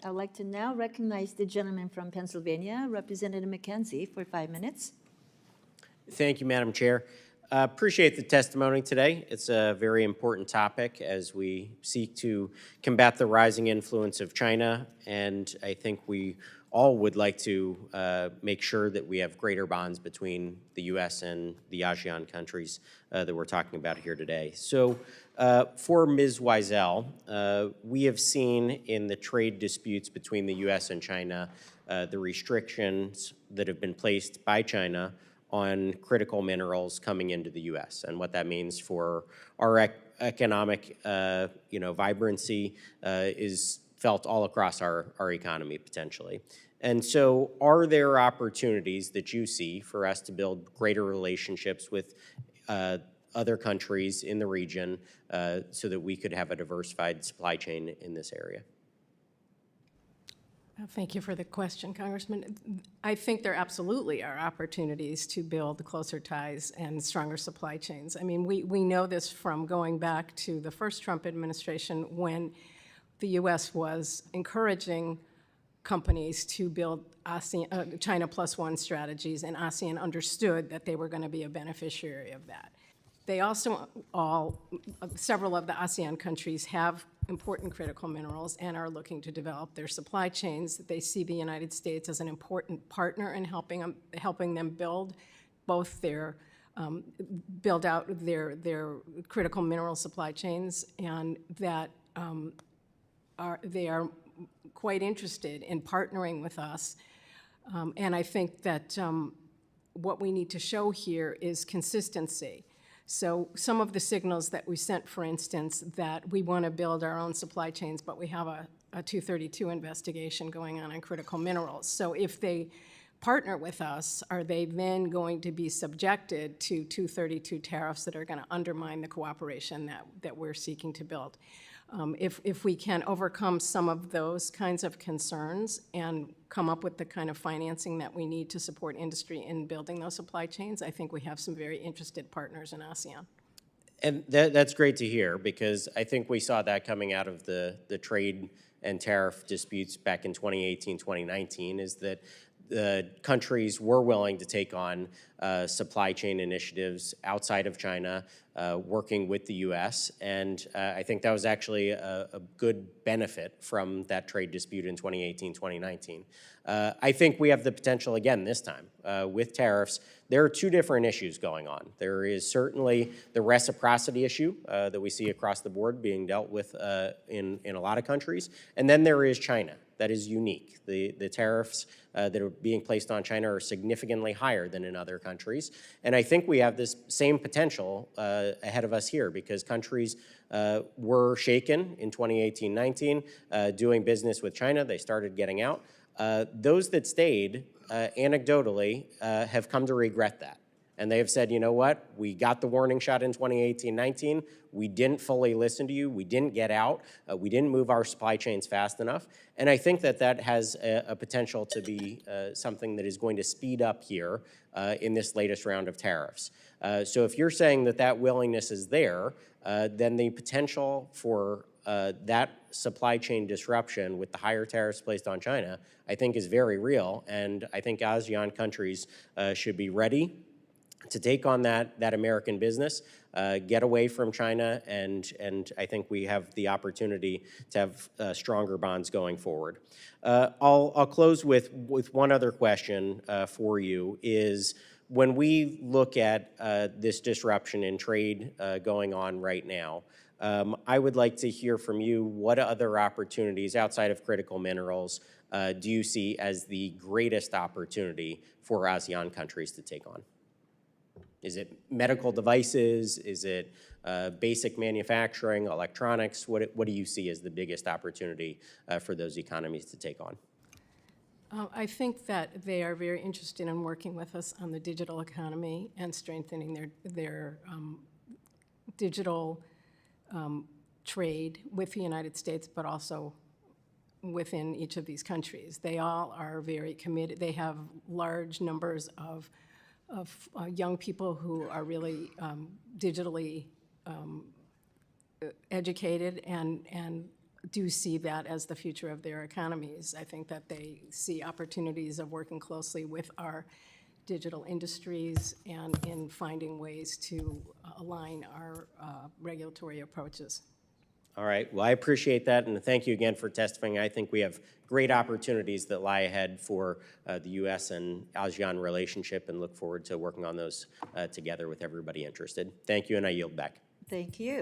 I'd like to now recognize the gentleman from Pennsylvania, Representative Mackenzie, for 5 minutes. Thank you, Madam Chair. Appreciate the testimony today. It's a very important topic as we seek to combat the rising influence of China, and I think we all would like to make sure that we have greater bonds between the U.S. and the ASEAN countries that we're talking about here today. So for Ms. Wiesel, we have seen in the trade disputes between the U.S. and China the restrictions that have been placed by China on critical minerals coming into the U.S. and what that means for our economic, vibrancy is felt all across our economy potentially. And so are there opportunities that you see for us to build greater relationships with other countries in the region so that we could have a diversified supply chain in this area? Thank you for the question, Congressman. I think there absolutely are opportunities to build closer ties and stronger supply chains. I mean, we know this from going back to the first Trump administration when the U.S. was encouraging companies to build ASEAN, China Plus One strategies, and ASEAN understood that they were going to be a beneficiary of that. They also several of the ASEAN countries have important critical minerals and are looking to develop their supply chains. They see the United States as an important partner in helping them build both their build out their critical mineral supply chains, and that they are quite interested in partnering with us. And I think that what we need to show here is consistency. So some of the signals that we sent, for instance, that we want to build our own supply chains, but we have a 232 investigation going on critical minerals. So if they partner with us, are they then going to be subjected to 232 tariffs that are going to undermine the cooperation that we're seeking to build? If we can overcome some of those kinds of concerns and come up with the kind of financing that we need to support industry in building those supply chains, I think we have some very interested partners in ASEAN. And that's great to hear, because I think we saw that coming out of the trade and tariff disputes back in 2018, 2019, is that the countries were willing to take on supply chain initiatives outside of China, working with the U.S. And I think that was actually a good benefit from that trade dispute in 2018, 2019. I think we have the potential again this time with tariffs. There are two different issues going on. There is certainly the reciprocity issue that we see across the board being dealt with in a lot of countries. And then there is China. That is unique. The tariffs that are being placed on China are significantly higher than in other countries. And I think we have this same potential ahead of us here, because countries were shaken in 2018-19 doing business with China. They started getting out. Those that stayed, anecdotally, have come to regret that. And they have said, you know what, we got the warning shot in 2018-19. We didn't fully listen to you. We didn't get out. We didn't move our supply chains fast enough. And I think that that has a potential to be something that is going to speed up here in this latest round of tariffs. So if you're saying that that willingness is there, then the potential for that supply chain disruption with the higher tariffs placed on China, I think is very real. And I think ASEAN countries should be ready to take on that American business, get away from China, and I think we have the opportunity to have stronger bonds going forward. I'll close with one other question for you, is when we look at this disruption in trade going on right now, I would like to hear from you, what other opportunities outside of critical minerals do you see as the greatest opportunity for ASEAN countries to take on? Is it medical devices? Is it basic manufacturing, electronics? What do you see as the biggest opportunity for those economies to take on? I think that they are very interested in working with us on the digital economy and strengthening their digital trade with the United States, but also within each of these countries. They all are very committed. They have large numbers of young people who are really digitally educated and do see that as the future of their economies. I think that they see opportunities of working closely with our digital industries and in finding ways to align our regulatory approaches. All right, well, I appreciate that, and thank you again for testifying. I think we have great opportunities that lie ahead for the U.S. and ASEAN relationship, and look forward to working on those together with everybody interested. Thank you, and I yield back. Thank you.